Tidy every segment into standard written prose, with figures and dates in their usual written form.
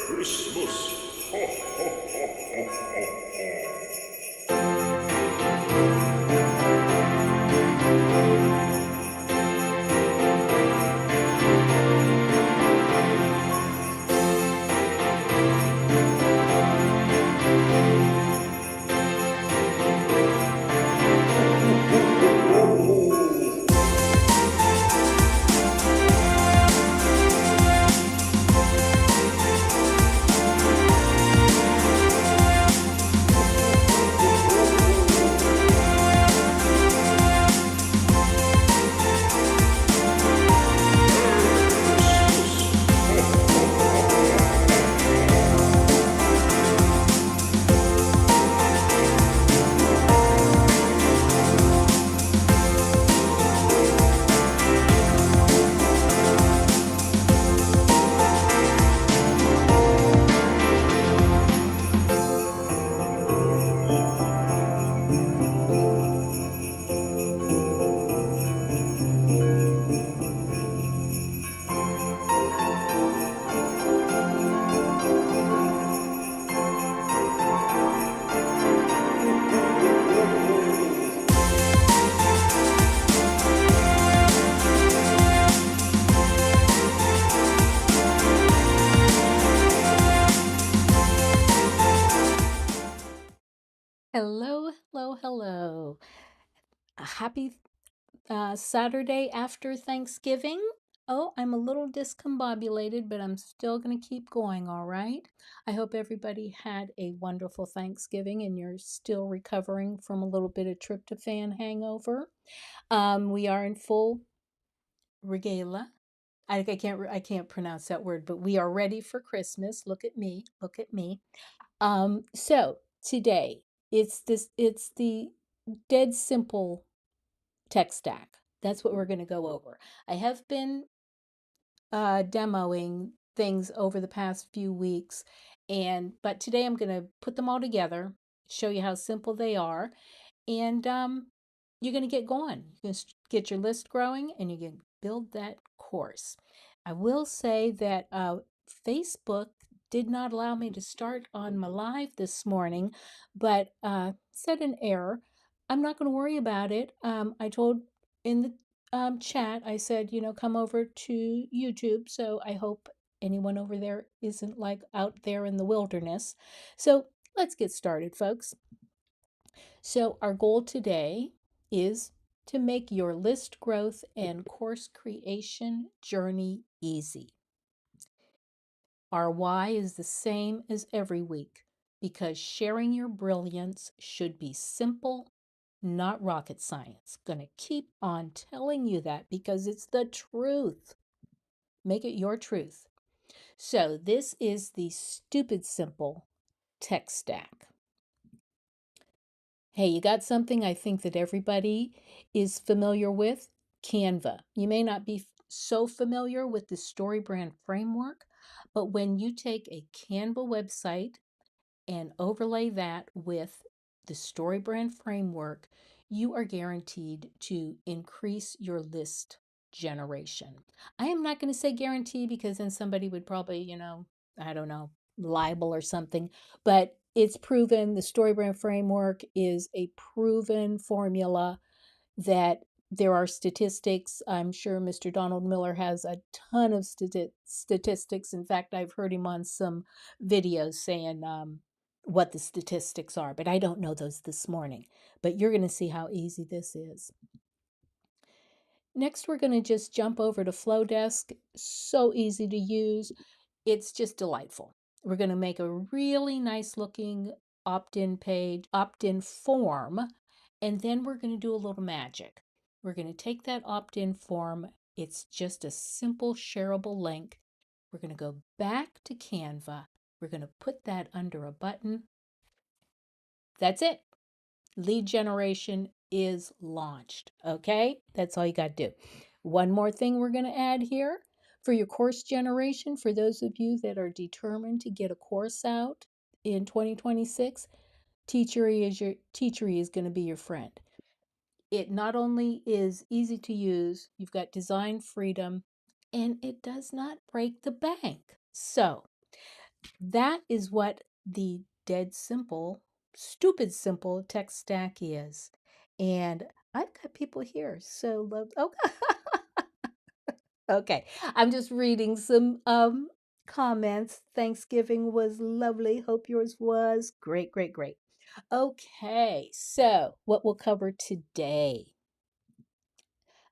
Christmas. Ho, ho, ho, ho, ho, ho. Hello, hello, hello. A happy Saturday after Thanksgiving. Oh, I'm a little discombobulated, but I'm still going to keep going, all right? I hope everybody had a wonderful Thanksgiving and you're still recovering from a little bit of tryptophan hangover. We are in full regala. I can't pronounce that word, but we are ready for Christmas. Look at me, look at me. So today it's the dead simple tech stack. That's what we're going to go over. I have been demoing things over the past few weeks, but today I'm going to put them all together, show you how simple they are, and you're going to get going. You're going to get your list growing, and you can build that course. I will say that Facebook did not allow me to start on my live this morning, but said an error. I'm not going to worry about it. I told in the chat, I said, come over to YouTube. So I hope anyone over there isn't like out there in the wilderness. So let's get started, folks. So, our goal today is to make your list growth and course creation journey easy. Our why is the same as every week because sharing your brilliance should be simple, not rocket science. Gonna keep on telling you that because it's the truth. Make it your truth. So, this is the stupid simple tech stack. Hey, you got something I think that everybody is familiar with? Canva. You may not be so familiar with the StoryBrand framework, but when you take a Canva website and overlay that with the StoryBrand framework, you are guaranteed to increase your list generation. I am not going to say guarantee because then somebody would probably, I don't know, libel or something, but it's proven. The StoryBrand framework is a proven formula that there are statistics. I'm sure Mr. Donald Miller has a ton of statistics. In fact, I've heard him on some videos saying what the statistics are, but I don't know those this morning. But you're going to see how easy this is. Next, we're going to just jump over to Flowdesk. So easy to use. It's just delightful. We're going to make a really nice looking opt-in page, opt-in form, and then we're going to do a little magic. We're going to take that opt-in form. It's just a simple shareable link. We're going to go back to Canva. We're going to put that under a button. That's it. Lead generation is launched. Okay, that's all you got to do. One more thing we're going to add here for your course generation, for those of you that are determined to get a course out in 2026, Teachery is going to be your friend. It not only is easy to use, you've got design freedom, and it does not break the bank. So that is what the dead simple, stupid simple tech stack is. And I've got people here. So okay. I'm just reading some comments. Thanksgiving was lovely. Hope yours was. Great, great, great. Okay, so what we'll cover today.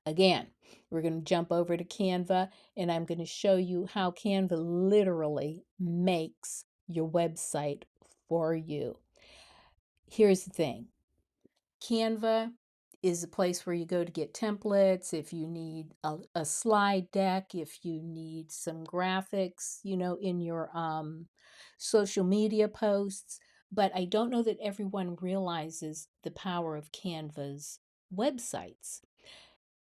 Again, we're going to jump over to Canva and I'm going to show you how Canva literally makes your website for you. Here's the thing. Canva is a place where you go to get templates, if you need a slide deck, if you need some graphics, in your social media posts. But I don't know that everyone realizes the power of Canva's websites.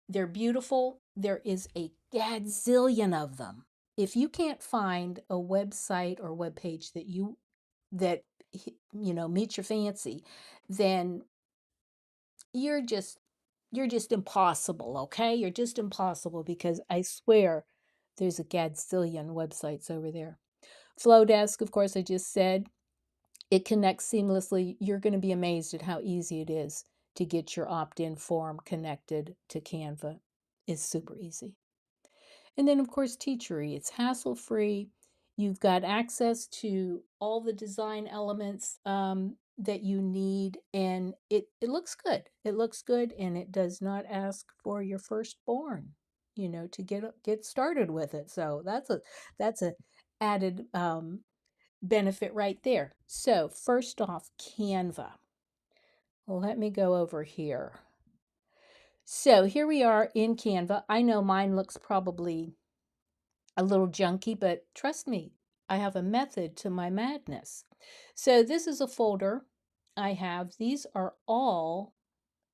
They're beautiful. There is a gazillion of them. If you can't find a website or web page that meets your fancy, then you're just impossible, okay? You're just impossible because I swear there's a gazillion websites over there. Flowdesk, of course, I just said, it connects seamlessly. You're going to be amazed at how easy it is to get your opt-in form connected to Canva. It's super easy. And then, of course, Teachery. It's hassle-free. You've got access to all the design elements that you need, and it looks good. It looks good, and it does not ask for your firstborn, to get started with it. So that's a added benefit right there. So first off, Canva. Well, let me go over here. So here we are in Canva. I know mine looks probably a little junky, but trust me, I have a method to my madness. So this is a folder I have. These are all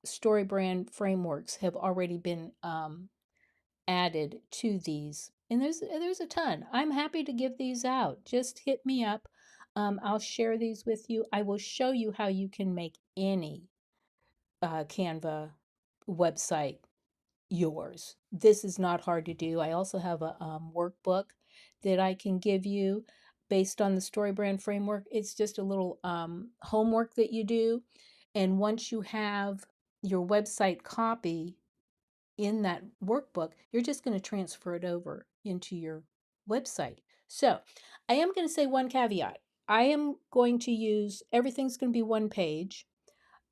StoryBrand frameworks have already been added to these. And there's a ton. I'm happy to give these out. Just hit me up. I'll share these with you. I will show you how you can make any Canva website yours. This is not hard to do. I also have a workbook that I can give you based on the StoryBrand framework. It's just a little homework that you do. And once you have your website copy in that workbook, you're just going to transfer it over into your website. So I am going to say one caveat. I am going to use, everything's going to be one page.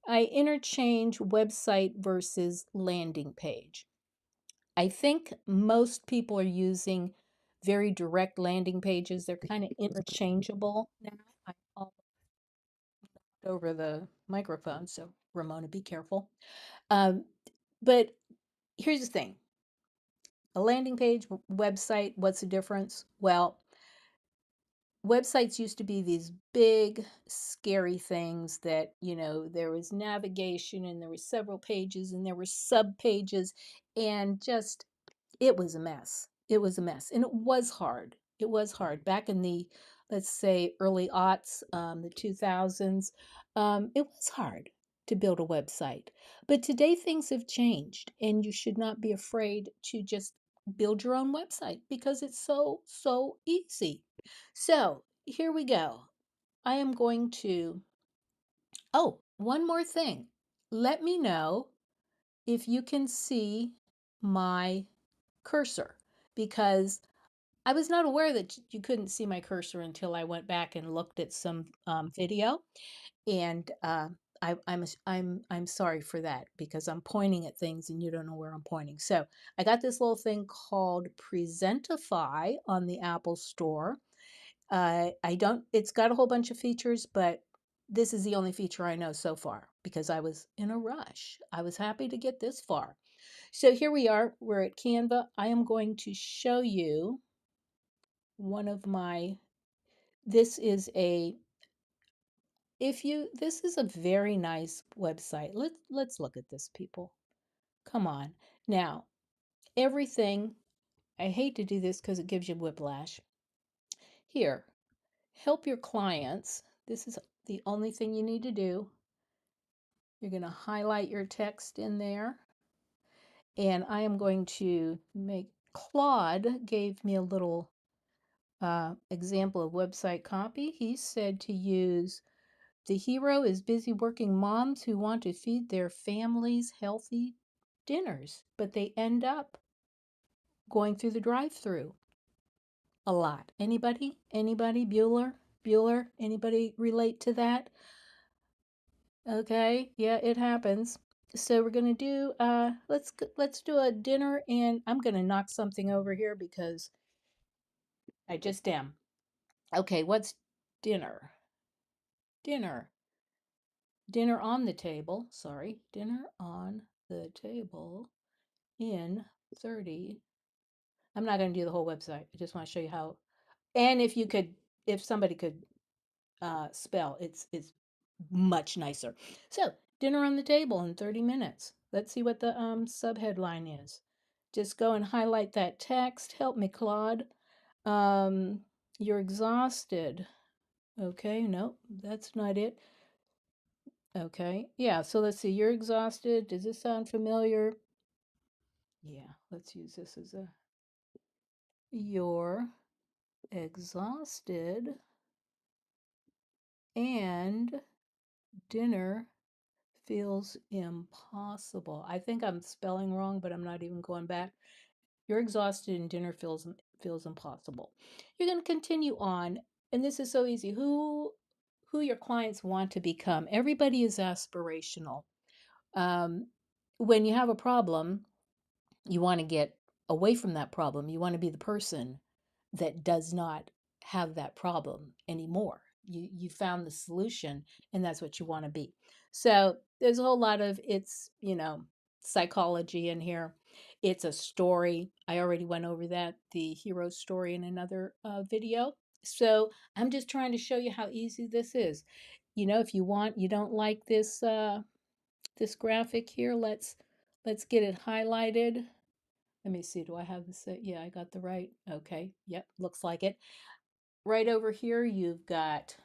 I interchange website versus landing page. I think most people are using very direct landing pages. They're kind of interchangeable now. I all over the microphone, so Ramona, be careful. Um, but here's the thing: a landing page, website. What's the difference? Well, websites used to be these big, scary things that, there was navigation and there were several pages and there were sub pages and just it was a mess. It was a mess. And it was hard. It was hard. Back in the, let's say, early aughts, the 2000s, it was hard to build a website. But today things have changed, and you should not be afraid to just build your own website because it's so, so easy. So here we go. I am going to, oh, one more thing. Let me know if you can see my cursor because I was not aware that you couldn't see my cursor until I went back and looked at some video, and I'm sorry for that because I'm pointing at things and you don't know where I'm pointing. So I got this little thing called Presentify on the Apple Store. I don't. It's got a whole bunch of features, but this is the only feature I know so far because I was in a rush. I was happy to get this far. So here we are. We're at Canva. I am going to show you one of my, this is a, if you, this is a very nice website. Let's look at this, people. Come on. Now, everything, I hate to do this because it gives you whiplash. Here, help your clients. This is the only thing you need to do. You're going to highlight your text in there. And I am going to make, Claude gave me a little example of website copy. He said to use, the hero is busy working moms who want to feed their families healthy dinners, but they end up going through the drive-through a lot. Anybody? Anybody? Bueller? Bueller? Anybody relate to that? Okay, yeah, it happens. So we're gonna do let's do a dinner, and I'm gonna knock something over here because I just am. Okay, what's dinner? Dinner. Dinner on the table. Sorry, dinner on the table in 30. I'm not going to do the whole website. I just want to show you how. And if you could, if somebody could spell, it's much nicer. So dinner on the table in 30 minutes. Let's see what the subheadline is. Just go and highlight that text. Help me, Claude. Um, you're exhausted. Okay, no, that's not it. Okay, yeah, so let's see. You're exhausted. Does this sound familiar? Yeah, let's use this as a, you're exhausted and dinner feels impossible. I think I'm spelling wrong, but I'm not even going back. You're exhausted and dinner feels impossible. You're going to continue on, and this is so easy. Who your clients want to become. Everybody is aspirational. Um, when you have a problem, you want to get away from that problem. You want to be the person that does not have that problem anymore. You found the solution, and that's what you want to be. So there's a whole lot of, it's, psychology in here. It's a story. I already went over that, the hero story, in another video. So I'm just trying to show you how easy this is. If you want, you don't like this this graphic here. Let's get it highlighted. Let me see, do I have this? Yeah, I got the right. Okay, yep, looks like it. Right over here, you've got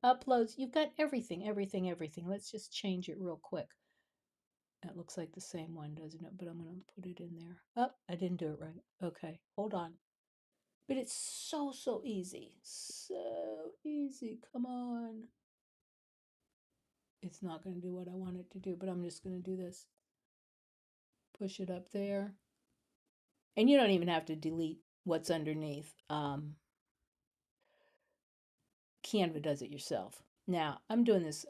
uploads, you've got everything, everything, everything. Let's just change it real quick. That looks like the same one, doesn't it? But I'm going to put it in there. Oh, I didn't do it right. Okay, hold on. But it's so, so easy. So easy. Come on. It's not going to do what I want it to do, but I'm just going to do this. Push it up there. And you don't even have to delete what's underneath. Canva does it yourself. Now, I'm doing this.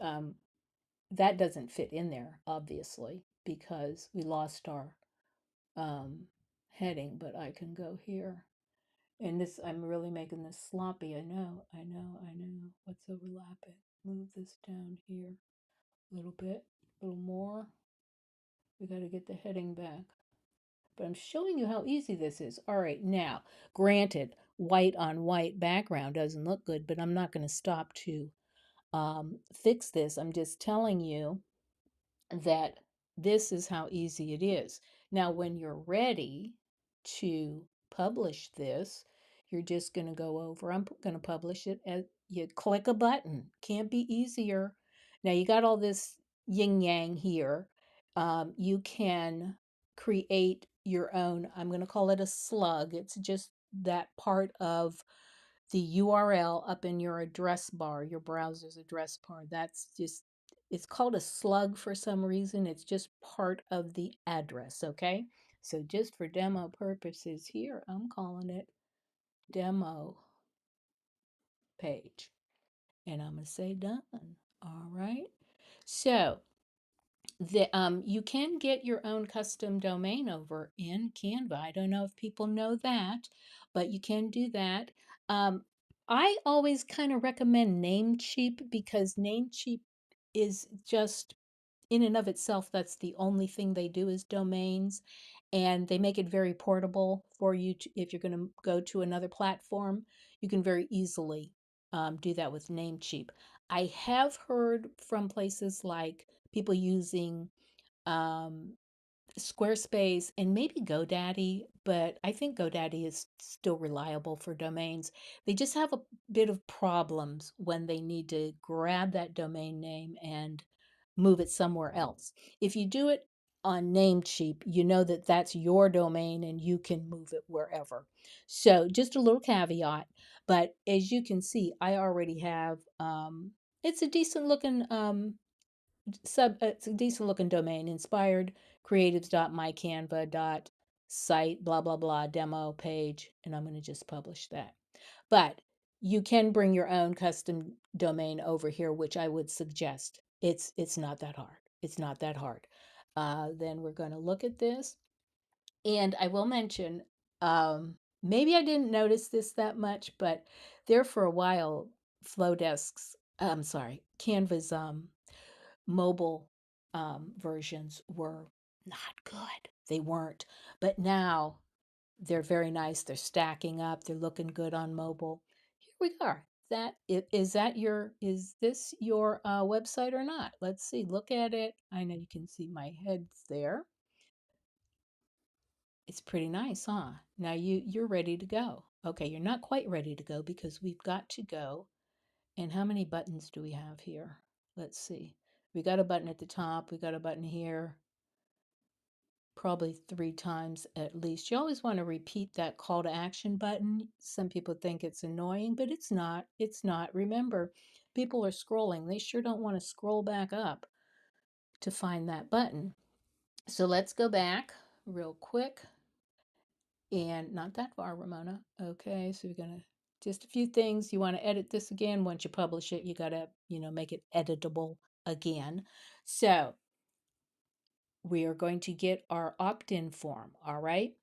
That doesn't fit in there, obviously, because we lost our um, heading, but I can go here. And this, I'm really making this sloppy. I know, I know, I know. Let's overlap it. Move this down here a little bit, a little more. We got to get the heading back. But I'm showing you how easy this is. All right, now, granted, white on white background doesn't look good, but I'm not going to stop to fix this. I'm just telling you that this is how easy it is. Now, when you're ready to publish this, you're just going to go over. I'm going to publish it as you click a button. Can't be easier. Now, you got all this yin yang here. You can create your own, I'm going to call it a slug. It's just that part of the URL up in your address bar, your browser's address bar. That's just, it's called a slug for some reason. It's just part of the address, okay? So just for demo purposes here, I'm calling it demo page. And I'm going to say done. All right. So you can get your own custom domain over in Canva. I don't know if people know that, but you can do that. Um, I always kind of recommend Namecheap because Namecheap is just in and of itself, that's the only thing they do is domains, and they make it very portable for you to, if you're going to go to another platform, you can very easily do that with Namecheap. I have heard from places like people using um, Squarespace and maybe GoDaddy, but I think GoDaddy is still reliable for domains. They just have a bit of problems when they need to grab that domain name and move it somewhere else. If you do it on Namecheap, you know that that's your domain and you can move it wherever. So just a little caveat, but as you can see, I already have, it's a decent looking it's a decent looking domain, inspired creatives.mycanva.site, blah blah blah, demo page, and I'm going to just publish that. But you can bring your own custom domain over here, which I would suggest. It's not that hard. It's not that hard. Then we're going to look at this, and I will mention, maybe I didn't notice this that much, but there for a while, Flowdesk's, I'm sorry, Canva's mobile versions were not good. They weren't. But now they're very nice. They're stacking up. They're looking good on mobile. Here we are. Is this your website or not? Let's see. Look at it. I know you can see my head's there. It's pretty nice, huh? Now you're ready to go. Okay, you're not quite ready to go because we've got to go. And how many buttons do we have here? Let's see. We got a button at the top. We got a button here. Probably 3 times at least. You always want to repeat that call to action button. Some people think it's annoying, but it's not. It's not. Remember, people are scrolling. They sure don't want to scroll back up to find that button. So let's go back real quick. And not that far, Ramona. Okay, so we're going to just a few things. You want to edit this again. Once you publish it, you got to, make it editable again. So we are going to get our opt-in form, all right?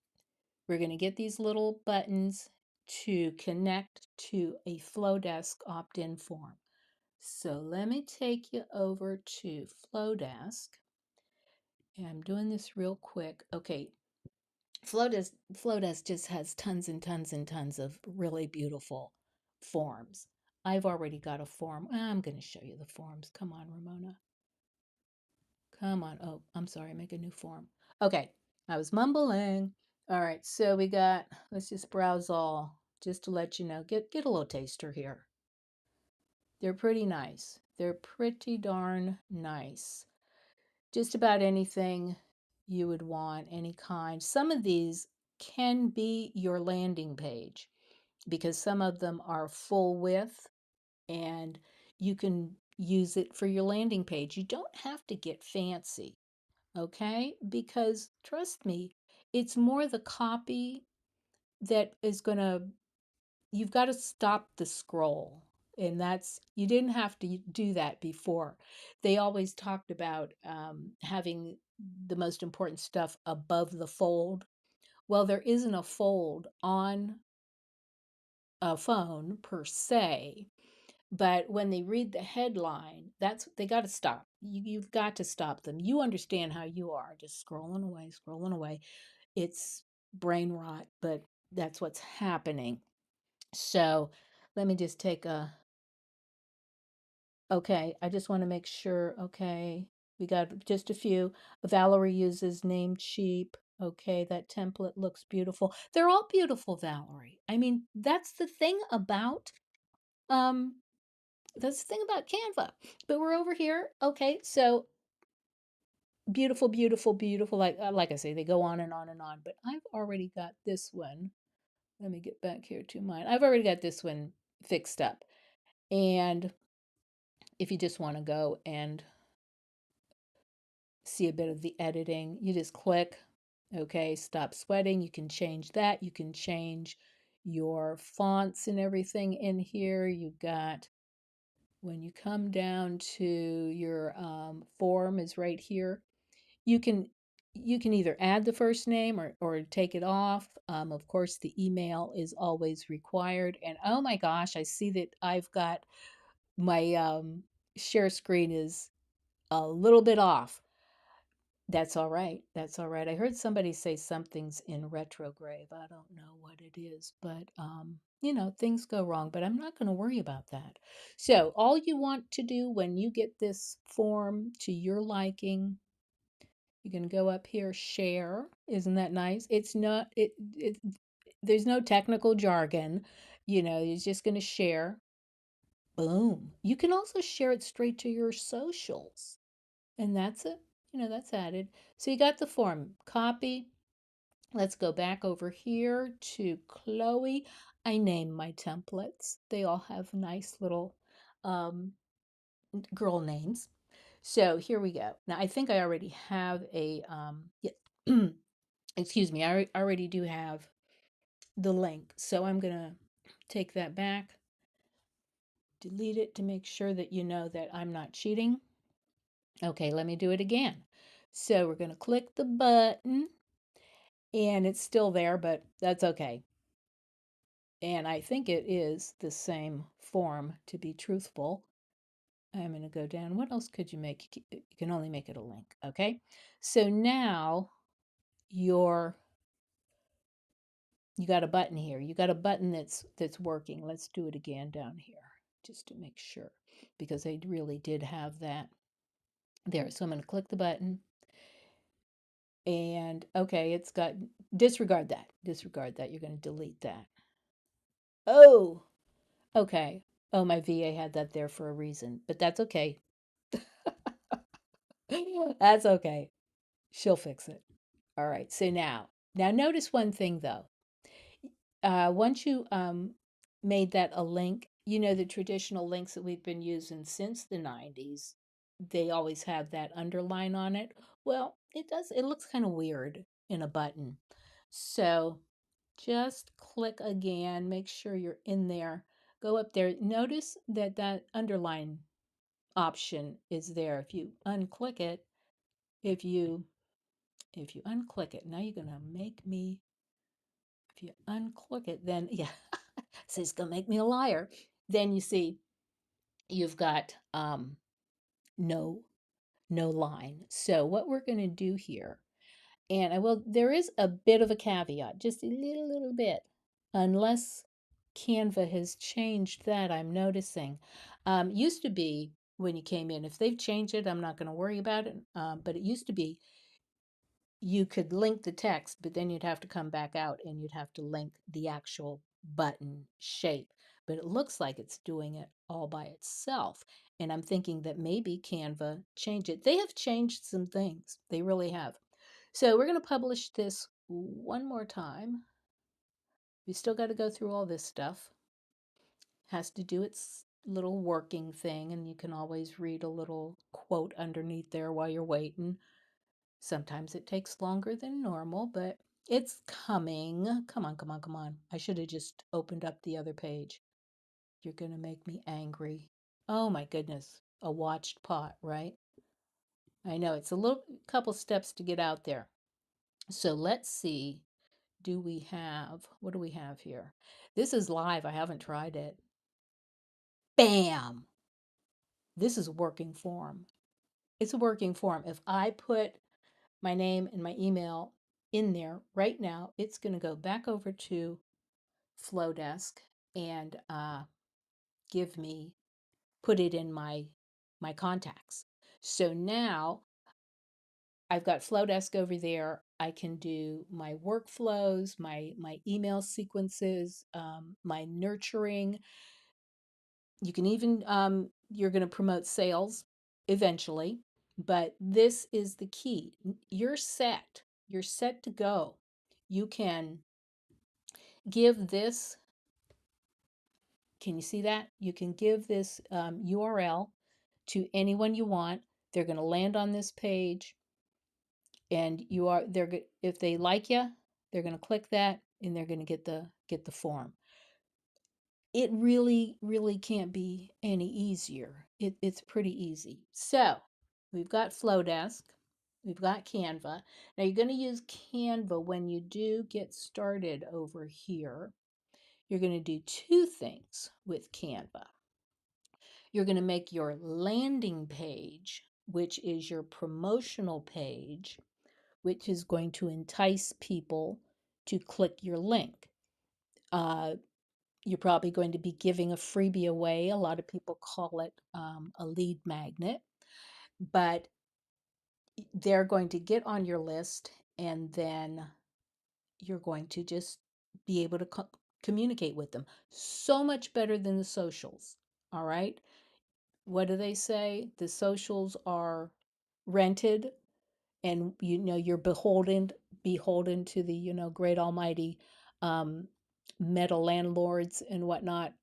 We're going to get these little buttons to connect to a Flowdesk opt-in form. So let me take you over to Flowdesk. And I'm doing this real quick. Okay, Flowdesk just has tons and tons and tons of really beautiful forms. I've already got a form. I'm going to show you the forms. Come on, Ramona. Come on. Oh, I'm sorry. Make a new form. Okay. I was mumbling. All right. So we got, let's just browse all just to let you know. Get a little taster here. They're pretty nice. They're pretty darn nice. Just about anything you would want, any kind. Some of these can be your landing page because some of them are full width and you can use it for your landing page. You don't have to get fancy, okay? Because trust me, it's more the copy that is going to, you've got to stop the scroll. And that's, you didn't have to do that before. They always talked about having the most important stuff above the fold. Well, there isn't a fold on a phone per se, but when they read the headline, that's they got to stop. You've got to stop them. You understand how you are, just scrolling away, scrolling away. It's brain rot, but that's what's happening. So let me just take a, okay, I just want to make sure, okay, we got just a few. Valerie uses Namecheap. Okay, that template looks beautiful. They're all beautiful, Valerie. I mean, um that's the thing about Canva. But we're over here. Okay, so beautiful, beautiful, beautiful. Like I say, they go on and on and on. But I've already got this one. Let me get back here to mine. I've already got this one fixed up. And if you just want to go and see a bit of the editing, you just click, okay, stop sweating. You can change that. You can change your fonts and everything in here. You got, when you come down to your form is right here. You can either add the first name or take it off. Of course, the email is always required. And oh my gosh, I see that I've got my share screen is a little bit off. That's all right. That's all right. I heard somebody say something's in retrograde. I don't know what it is, but things go wrong, but I'm not going to worry about that. So, all you want to do when you get this form to your liking, you can go up here, share. Isn't that nice? It's not it there's no technical jargon. You're just going to share. Boom. You can also share it straight to your socials. And that's it. That's added. So you got the form. Copy. Let's go back over here to Chloe. I name my templates. They all have nice little um, girl names. So here we go. Now I think I already have a, yeah, excuse me, I already do have the link. So I'm going to take that back, delete it to make sure that you know that I'm not cheating. Okay, let me do it again. So we're going to click the button and it's still there, but that's okay. And I think it is the same form, to be truthful. I'm going to go down. What else could you make? You can only make it a link. Okay. So now you got a button here. You got a button that's working. Let's do it again down here just to make sure, because they really did have that there. So I'm going to click the button and okay, it's got, disregard that. Disregard that. You're going to delete that. Oh, okay. Oh, my VA had that there for a reason, but that's okay. That's okay. She'll fix it. All right. So now notice one thing though. Once you made that a link, the traditional links that we've been using since the 90s, they always have that underline on it. Well, it looks kind of weird in a button. So just click again, make sure you're in there. Go up there. Notice that that underline option is there. If you unclick it, if you unclick it, now you're gonna make me, if you unclick it, then yeah, so it's gonna make me a liar. Then you see you've got no line. So what we're gonna do here, and there is a bit of a caveat, just a little bit, unless Canva has changed that, I'm noticing. Used to be when you came in. If they've changed it, I'm not going to worry about it. But it used to be you could link the text, but then you'd have to come back out and you'd have to link the actual button shape. But it looks like it's doing it all by itself. And I'm thinking that maybe Canva changed it. They have changed some things. They really have. So we're going to publish this one more time. We still got to go through all this stuff. Has to do its little working thing, and you can always read a little quote underneath there while you're waiting. Sometimes it takes longer than normal, but it's coming. Come on, come on, come on. I should have just opened up the other page. You're going to make me angry. Oh my goodness. A watched pot, right? I know it's a little couple steps to get out there. So let's see. What do we have here? This is live. I haven't tried it. Bam! This is working form. It's a working form. If I put my name and my email in there right now, it's going to go back over to Flowdesk and give me put it in my contacts. So now I've got Flowdesk over there. I can do my workflows, my email sequences, my nurturing. You can even you're going to promote sales eventually, but this is the key. You're set. You're set to go. You can give this, can you see that? You can give this URL to anyone you want. They're going to land on this page, and if they like you, they're going to click that and they're going to get the form. It really can't be any easier. It's pretty easy. So we've got Flowdesk, we've got Canva. Now you're going to use Canva when you do get started over here. You're going to do two things with Canva. You're going to make your landing page, which is your promotional page, which is going to entice people to click your link. You're probably going to be giving a freebie away. A lot of people call it a lead magnet, but they're going to get on your list, and then you're going to just be able to communicate with them. So much better than the socials. All right. What do they say? The socials are rented, and you're beholden to the great almighty um, meta landlords and whatnot.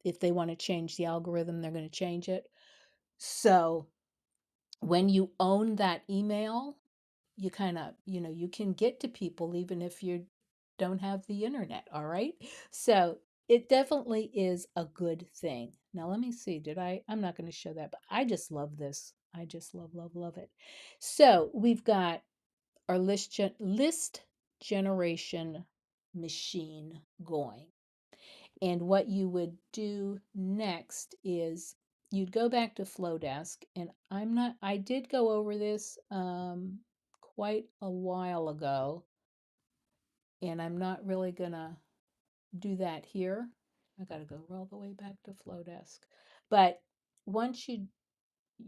If they want to change the algorithm, they're going to change it. So when you own that email, you kind of you can get to people even if you don't have the internet. All right, so it definitely is a good thing. Now let me see, I'm not going to show that, but I just love this. I just love it. So we've got our list generation machine going. And what you would do next is you'd go back to Flowdesk, and I did go over this quite a while ago, and I'm not really gonna do that here. I gotta go all the way back to Flowdesk. But once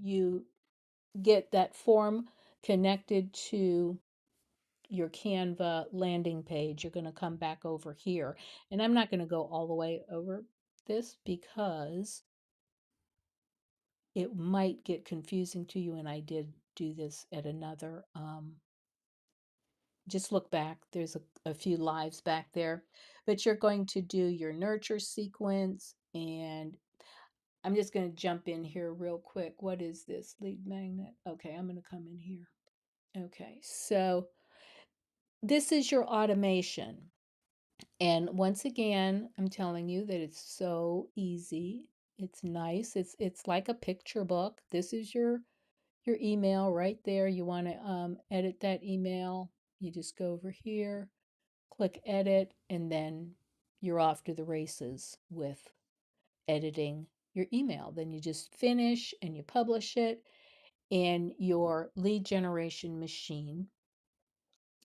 you get that form connected to your Canva landing page, you're going to come back over here. And I'm not going to go all the way over this because it might get confusing to you. And I did do this at another, just look back. There's a few lives back there. But you're going to do your nurture sequence. And I'm just going to jump in here real quick. What is this lead magnet? Okay, I'm going to come in here. Okay, so this is your automation. And once again, I'm telling you that it's so easy. It's nice. It's like a picture book. This is your email right there. You want to edit that email. You just go over here, click edit, and then you're off to the races with editing your email. Then you just finish and you publish it, and your lead generation machine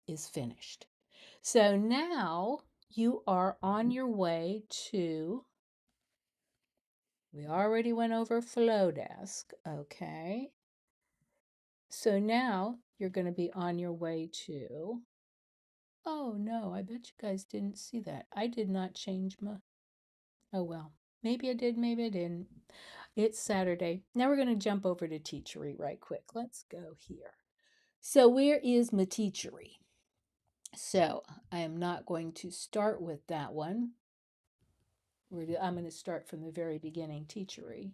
is finished. So now you are on your way to We already went over Flowdesk. Okay. So now you're going to be on your way to. Oh no, I bet you guys didn't see that. I did not change my. Oh well. Maybe I did, maybe I didn't. It's Saturday. Now we're going to jump over to Teachery right quick. Let's go here. So, where is my Teachery? So, I am not going to start with that one. I'm going to start from the very beginning. Teachery.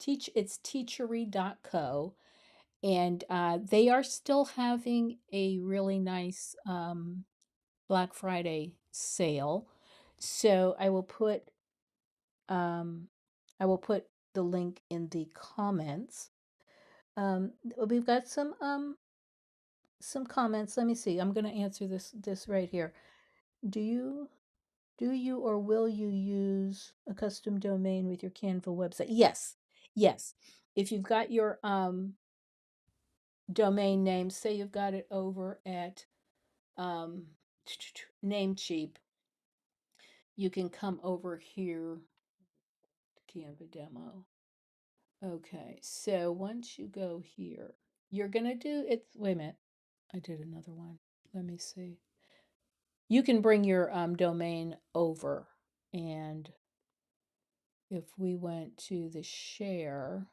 It's teachery.co, and they are still having a really nice Black Friday sale. So um, I will put the link in the comments. Um, we've got some comments. Let me see. I'm going to answer this right here. Do you do you or will you use a custom domain with your Canva website? Yes. Yes. If you've got your domain name, say you've got it over at um Namecheap, you can come over here to Canva demo. Okay. So once you go here, you're going to do it. Wait a minute. I did another one. Let me see. You can bring your domain over, and if we went to the share,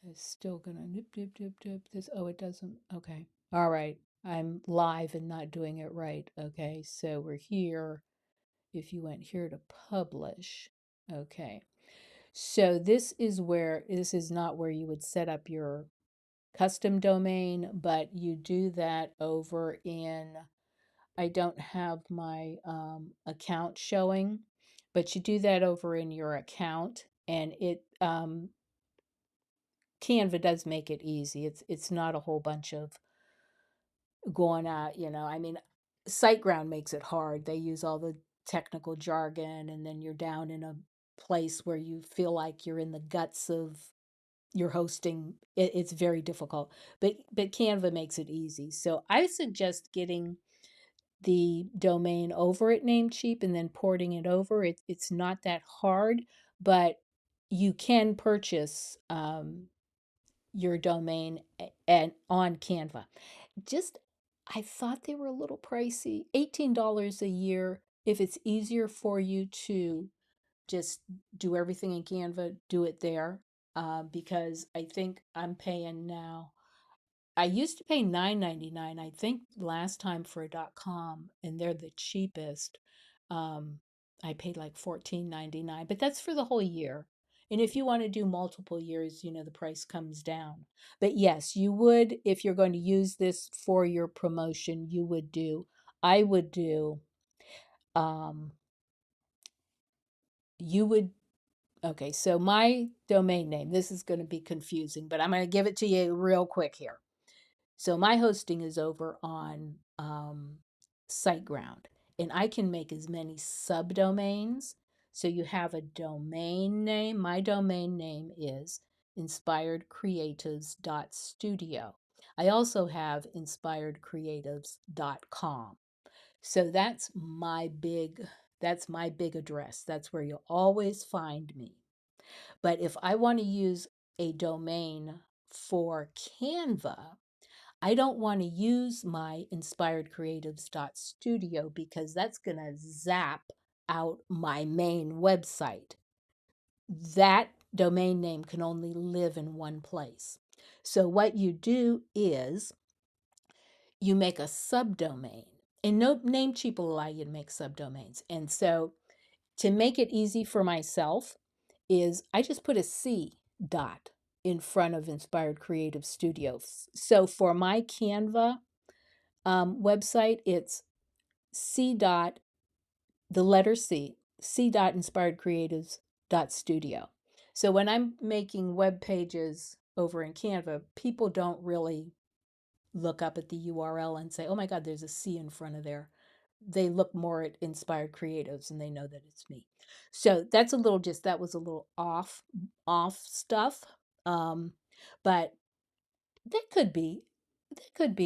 it's still gonna nip dip dip dip this. Oh, it doesn't. Okay. All right. I'm live and not doing it right. Okay. So we're here. If you went here to publish, okay. So this is not where you would set up your custom domain, but you do that over in. I don't have my account showing, but you do that over in your account, and it Canva does make it easy. It's not a whole bunch of going out, I mean, SiteGround makes it hard. They use all the technical jargon, and then you're down in a place where you feel like you're in the guts of your hosting. It's very difficult, but Canva makes it easy. So I suggest getting the domain over at Namecheap and then porting it over. It's not that hard, but you can purchase your domain and on Canva. Just I thought they were a little pricey. $18 a year. If it's easier for you to just do everything in Canva, do it there. Because I think I'm paying now. I used to pay $9.99, I think last time for a .com, and they're the cheapest. Um, I paid like $14.99, but that's for the whole year. And if you want to do multiple years, the price comes down. But yes, you would, if you're going to use this for your promotion, I would do, um, you would, okay, so my domain name, this is going to be confusing, but I'm going to give it to you real quick here. So my hosting is over on SiteGround, and I can make as many subdomains. So you have a domain name. My domain name is inspiredcreatives.studio. I also have inspiredcreatives.com. So that's my big address. That's where you'll always find me. But if I want to use a domain for Canva, I don't want to use my inspiredcreatives.studio because that's going to zap out my main website. That domain name can only live in one place. So, what you do is you make a subdomain, and no Namecheap will allow you to make subdomains. And so, to make it easy for myself, is I just put a C dot in front of Inspired Creative Studio. So for my Canva website, it's C dot, the letter C dot inspired creatives dot studio. So when I'm making web pages over in Canva, people don't really look up at the URL and say, oh my God, there's a C in front of there. They look more at Inspired Creatives and they know that it's me. So that was a little off stuff. Um, but that could be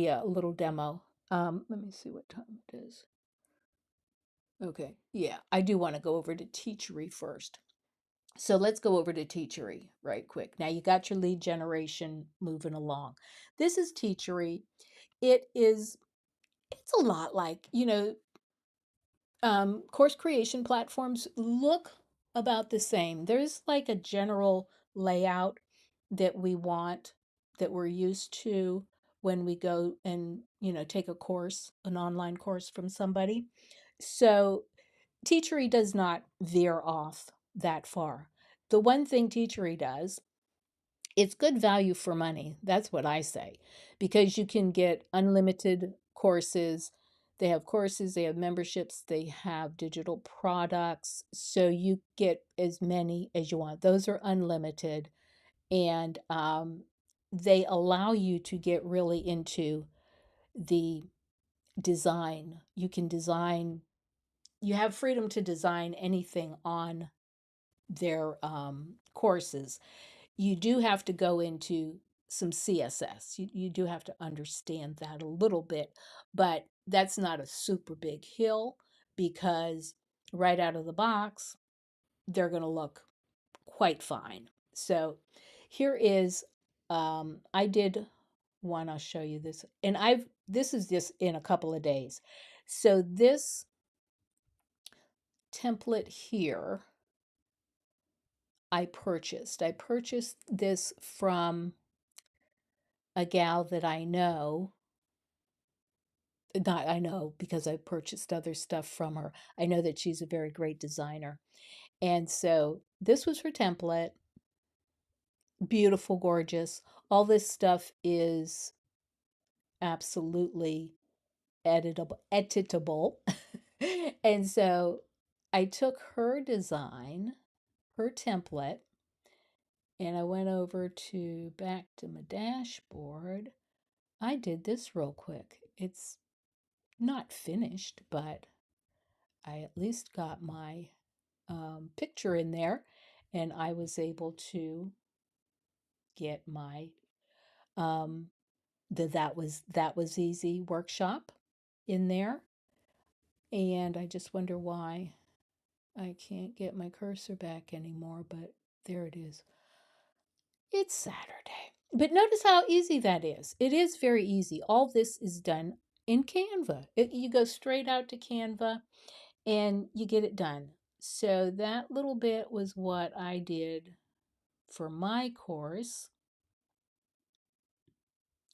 a little demo. Let me see what time it is. Okay. Yeah, I do want to go over to Teachery first. So let's go over to Teachery right quick. Now you got your lead generation moving along. This is Teachery. It is, it's a lot like, course creation platforms look about the same. There's like a general layout that we want, that we're used to when we go and, take a course, an online course from somebody. So Teachery does not veer off that far. The one thing Teachery does, it's good value for money. That's what I say, because you can get unlimited courses. They have courses, they have memberships, they have digital products. So you get as many as you want. Those are unlimited. And they allow you to get really into the design. You can design, you have freedom to design anything on their courses. You do have to go into some CSS. You do have to understand that a little bit, but that's not a super big hill, because right out of the box, they're going to look quite fine. So here is, I did one, I'll show you this. And this is just in a couple of days. So this template here, I purchased. I purchased this from a gal that I know. Not I know, because I purchased other stuff from her. I know that she's a very great designer. And so this was her template. Beautiful, gorgeous. All this stuff is absolutely editable. And so I took her design, her template, and I went over to back to my dashboard. I did this real quick. It's not finished, but I at least got my picture in there, and I was able to get my um, that was easy workshop in there. And I just wonder why I can't get my cursor back anymore, but there it is. It's Saturday. But notice how easy that is. It is very easy. All this is done in Canva. You go straight out to Canva and you get it done. So that little bit was what I did for my course.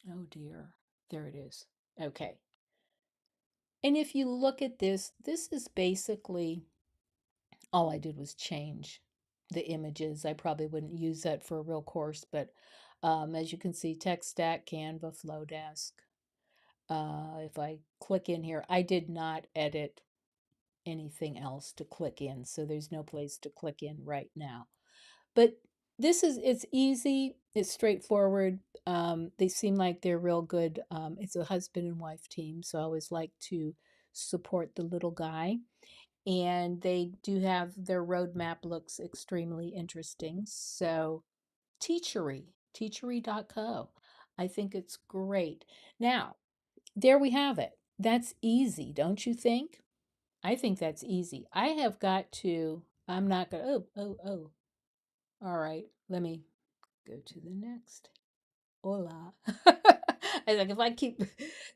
Oh dear. There it is. Okay. And if you look at this, this is basically all I did was change the images. I probably wouldn't use that for a real course, but as you can see, Tech Stack, Canva, Flowdesk. If I click in here, I did not edit anything else to click in, so there's no place to click in right now. But it's easy, it's straightforward. They seem like they're real good. It's a husband and wife team, so I always like to support the little guy. And they do have their roadmap looks extremely interesting. So teachery.co. I think it's great. Now, there we have it. That's easy, don't you think? I think that's easy. I have got to, I'm not going to, oh. All right, let me go to the next. Hola. I like if I keep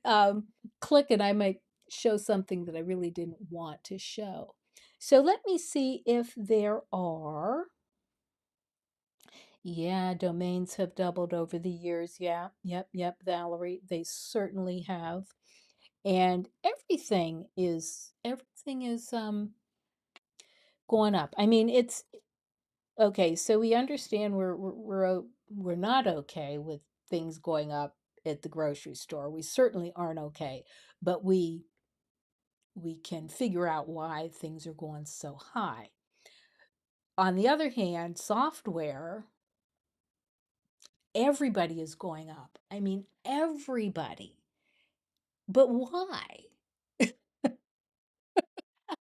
um, clicking, I might show something that I really didn't want to show. So let me see if there are. Yeah, domains have doubled over the years. Yeah, yep, Valerie. They certainly have. And everything is going up. I mean, it's okay. So we understand we're not okay with things going up at the grocery store. We certainly aren't okay, but we can figure out why things are going so high. On the other hand, software, everybody is going up. I mean, everybody. But why?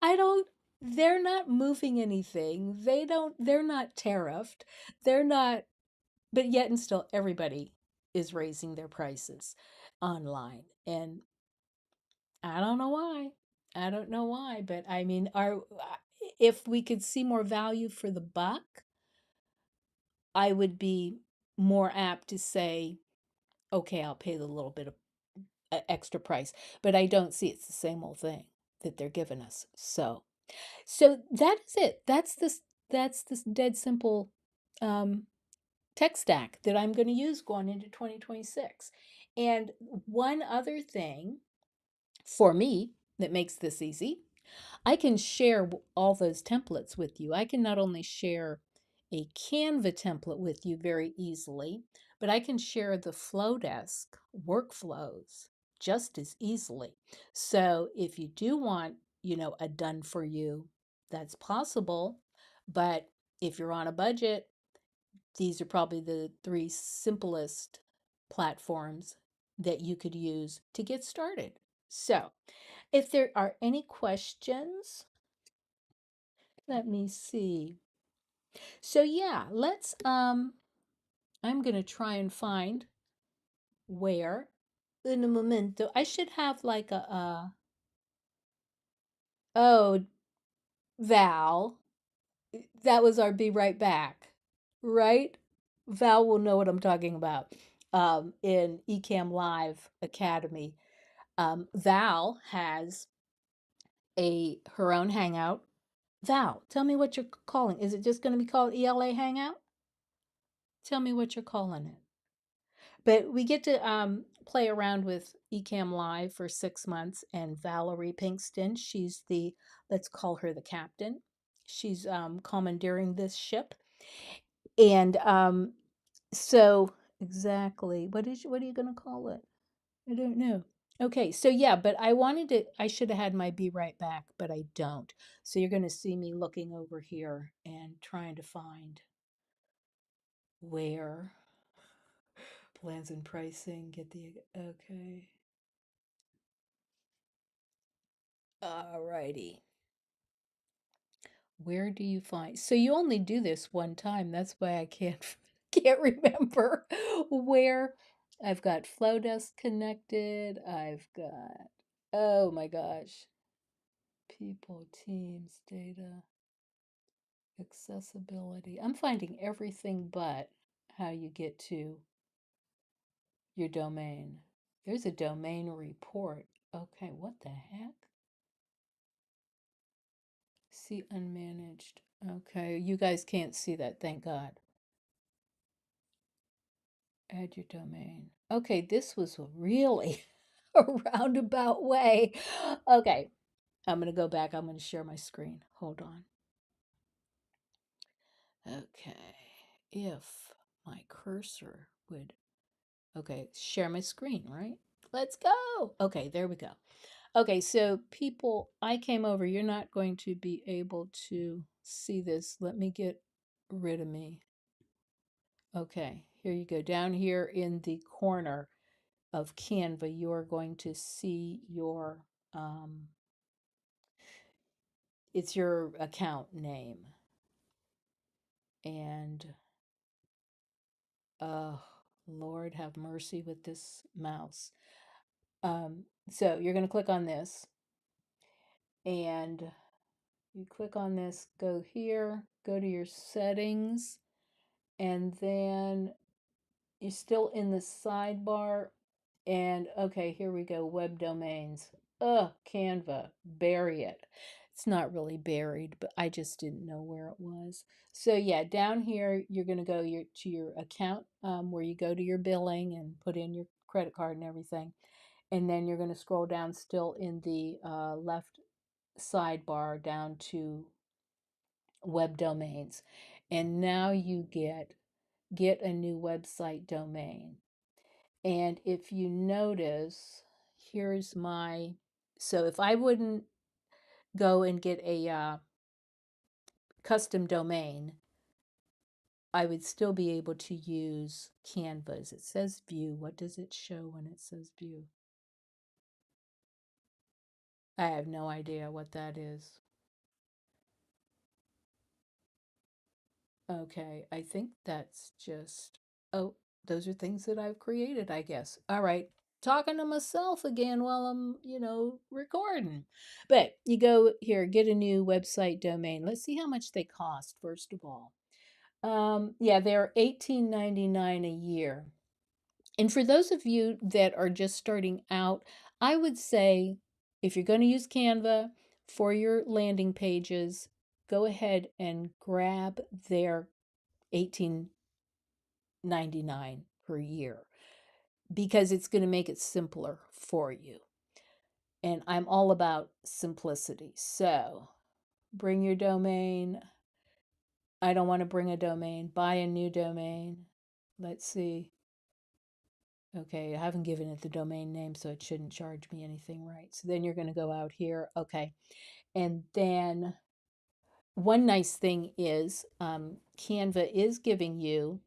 I don't, they're not moving anything. They're not tariffed. They're not, but yet and still everybody is raising their prices online. And I don't know why. I don't know why, but I mean, if we could see more value for the buck, I would be more apt to say, okay, I'll pay the little bit of extra price. But I don't see it's the same old thing that they're giving us. So that is it. That's this dead simple um, tech stack that I'm going to use going into 2026. And one other thing for me that makes this easy, I can share all those templates with you. I can not only share a Canva template with you very easily, but I can share the Flowdesk workflows just as easily. So if you do want, a done for you, that's possible. But if you're on a budget, these are probably the three simplest platforms that you could use to get started. So, if there are any questions, let me see. So yeah, let's I'm going to try and find where in a momento. I should have like oh, Val, that was our be right back. Right? Val will know what I'm talking about. In Ecamm Live Academy, Val has a her own hangout. Val, tell me what you're calling. Is it just going to be called ELA Hangout? Tell me what you're calling it. But we get to play around with Ecamm Live for 6 months, and Valerie Pinkston, she's the, let's call her the captain. She's commandeering this ship, and so exactly, what are you going to call it? I don't know. Okay, so yeah, but I should have had my be right back, but I don't. So you're going to see me looking over here and trying to find where plans and pricing, get the, okay. Alrighty. Where do you find, so you only do this one time. That's why I can't can't remember where. I've got Flowdesk connected. I've got, oh my gosh, people, teams, data, accessibility. I'm finding everything but how you get to your domain. There's a domain report. Okay, what the heck? See unmanaged. Okay, you guys can't see that, thank God. Add your domain. Okay, this was really a roundabout way. Okay, I'm going to go back. I'm going to share my screen. Hold on. Okay, if my cursor would, okay, share my screen, right? Let's go. Okay, there we go. Okay, so people, I came over. You're not going to be able to see this. Let me get rid of me. Okay, here you go. Down here in the corner of Canva, you are going to see your, um, it's your account name. And, oh, Lord have mercy with this mouse. So you're going to click on this, and you click on this, go here, go to your settings, and then you're still in the sidebar. And okay, here we go, web domains. Ugh, Canva, bury it. It's not really buried, but I just didn't know where it was. So yeah, down here, you're going to go to your account, where you go to your billing and put in your credit card and everything. And then you're going to scroll down still in the left sidebar down to web domains. And now you get a new website domain. And if you notice, here's my, so if I wouldn't go and get a custom domain, I would still be able to use Canvas. It says view. What does it show when it says view? I have no idea what that is. Okay, I think that's just, oh, those are things that I've created, I guess. All right. talking to myself again while I'm, recording. But you go here, get a new website domain. Let's see how much they cost, first of all. Yeah, they're $18.99 a year. And for those of you that are just starting out, I would say if you're going to use Canva for your landing pages, go ahead and grab their $18.99 per year because it's going to make it simpler for you. And I'm all about simplicity. So bring your domain. I don't want to bring a domain. Buy a new domain. Let's see. Okay, I haven't given it the domain name, so it shouldn't charge me anything, right? So then you're going to go out here. Okay. And then one nice thing is Canva is giving you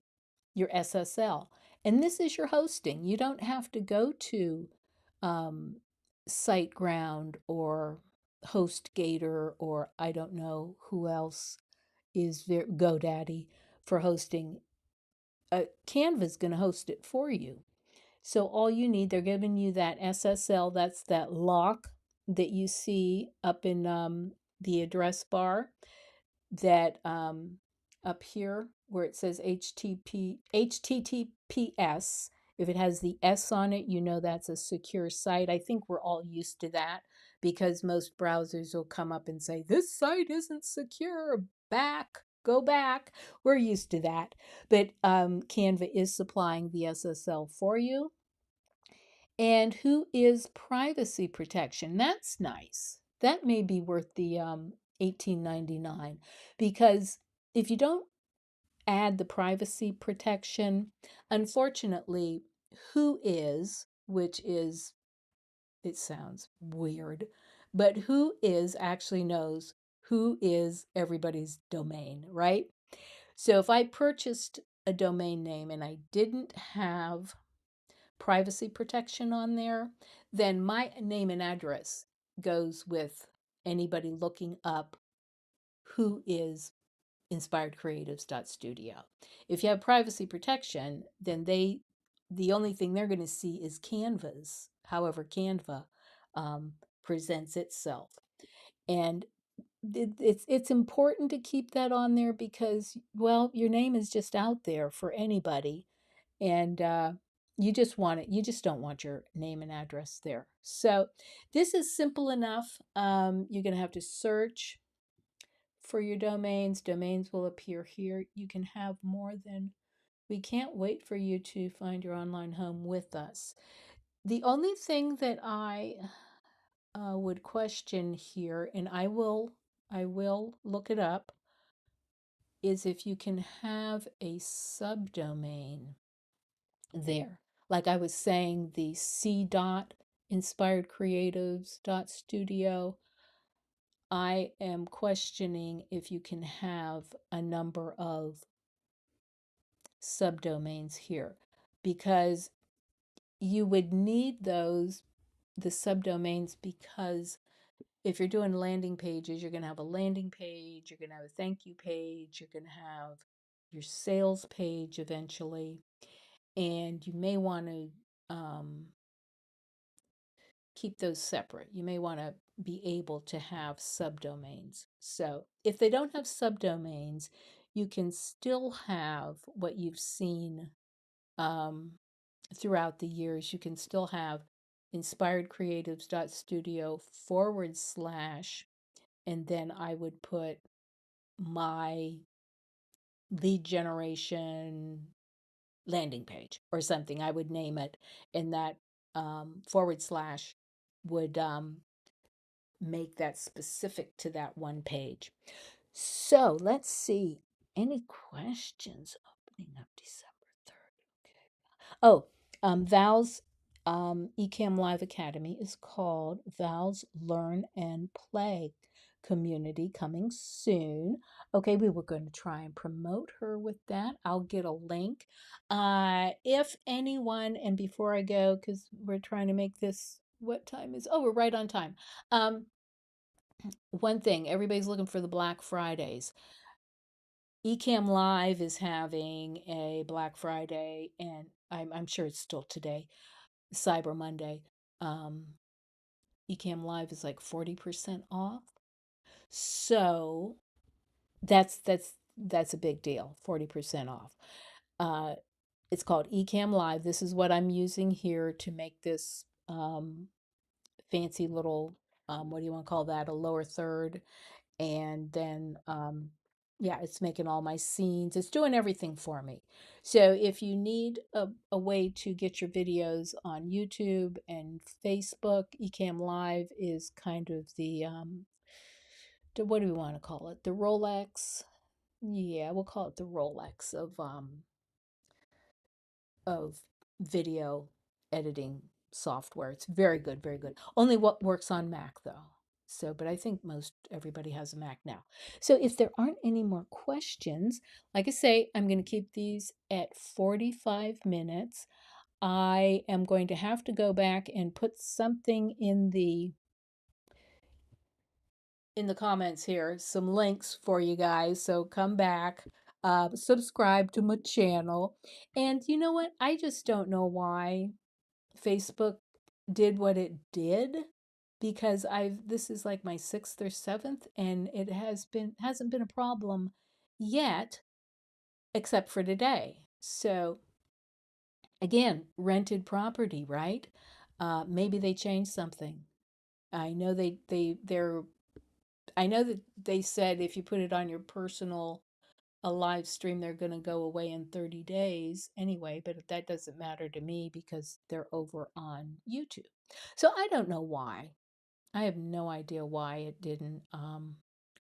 your SSL. And this is your hosting. You don't have to go to um, SiteGround or HostGator or I don't know who else is there, GoDaddy for hosting. Canva's going to host it for you. So all you need, they're giving you that SSL, that's that lock that you see up in the address bar that up here where it says HTTPS. If it has the S on it, you know that's a secure site. I think we're all used to that because most browsers will come up and say, this site isn't secure, go back. We're used to that. But Canva is supplying the SSL for you. And who is privacy protection? That's nice. That may be worth the $18.99 because if you don't add the privacy protection, unfortunately, Whois, which is, it sounds weird, but Whois actually knows who is everybody's domain, right? So if I purchased a domain name and I didn't have privacy protection on there, then my name and address goes with anybody looking up who is inspiredcreatives.studio. If you have privacy protection, then the only thing they're going to see is Canva's, however Canva presents itself. And it's important to keep that on there because, well, your name is just out there for anybody, and you just want it. You just don't want your name and address there. So this is simple enough. You're going to have to search for your domains. Domains will appear here. You can have more than. We can't wait for you to find your online home with us. The only thing that I would question here, and I will look it up, is if you can have a subdomain there. Like I was saying, the C dot inspired creatives dot studio. I am questioning if you can have a number of subdomains here because you would need those, the subdomains, because if you're doing landing pages, you're going to have a landing page, you're going to have a thank you page, you're going to have your sales page eventually, and you may want to keep those separate. You may want to be able to have subdomains. So if they don't have subdomains, you can still have what you've seen throughout the years. You can still have inspiredcreatives.studio / and then I would put my lead generation landing page or something. I would name it, and that / would make that specific to that one page. So let's see. Any questions? Opening up December 3rd. Okay. Oh, Val's Ecamm Live Academy is called Val's Learn and Play Community, coming soon. Okay, we were going to try and promote her with that. I'll get a link. If anyone, and before I go, because we're trying to make this, what time is, oh, we're right on time. One thing, everybody's looking for the Black Fridays. Ecamm Live is having a Black Friday, and I'm sure it's still today. Cyber Monday, um, Ecamm Live is like 40% off. So that's a big deal, 40% off. Uh, it's called Ecamm Live. This is what I'm using here to make this fancy little what do you want to call that? A lower third. And then yeah, it's making all my scenes. It's doing everything for me. So if you need a way to get your videos on YouTube and Facebook, Ecamm Live is kind of the what do we want to call it? The Rolex. Yeah, we'll call it the Rolex of video editing software. It's very good, very good. Only what works on Mac though. So, but I think most everybody has a Mac now. So, if there aren't any more questions, like I say, I'm going to keep these at 45 minutes. I am going to have to go back and put something in the comments here, some links for you guys. So come back, subscribe to my channel. And you know what? I just don't know why Facebook did what it did, because this is like my sixth or seventh, and it hasn't been a problem yet, except for today. So again, rented property, right? Maybe they changed something. I know they're I know that they said if you put it on your personal a live stream, they're going to go away in 30 days anyway, but that doesn't matter to me because they're over on YouTube. So I don't know why. I have no idea why it didn't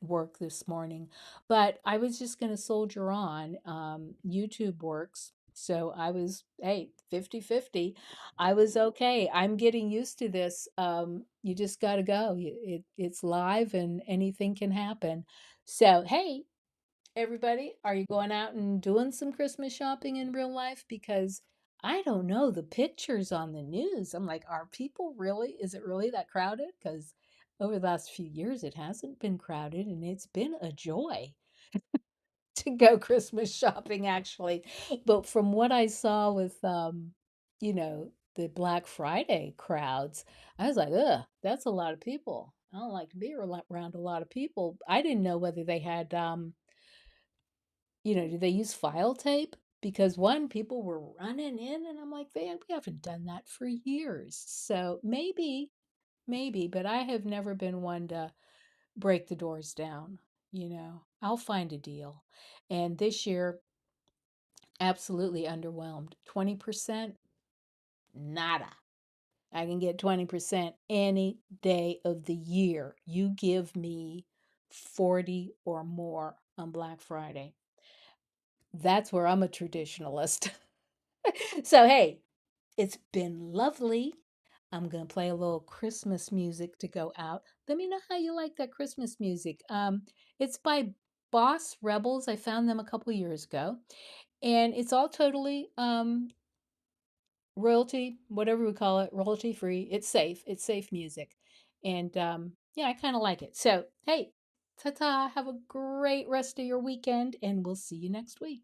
work this morning, but I was just going to soldier on. YouTube works. So I was, hey, 50-50. I was okay. I'm getting used to this. You just got to go. It's live and anything can happen. So, hey, everybody, are you going out and doing some Christmas shopping in real life? Because I don't know, the pictures on the news, I'm like, are people really, is it really that crowded? Because over the last few years, it hasn't been crowded and it's been a joy to go Christmas shopping, actually. But from what I saw with, you know, the Black Friday crowds, I was like, ugh, that's a lot of people. I don't like to be around a lot of people. I didn't know whether they had, do they use file tape? Because one, people were running in, and I'm like, man, we haven't done that for years. So maybe, but I have never been one to break the doors down. I'll find a deal. And this year, absolutely underwhelmed. 20%, nada. I can get 20% any day of the year. You give me 40 or more on Black Friday. That's where I'm a traditionalist. So, hey, it's been lovely. I'm going to play a little Christmas music to go out. Let me know how you like that Christmas music. It's by Boss Rebels. I found them a couple years ago. And it's all totally royalty, whatever we call it, royalty free. It's safe. It's safe music. And yeah, I kind of like it. So, hey, ta ta. Have a great rest of your weekend, and we'll see you next week.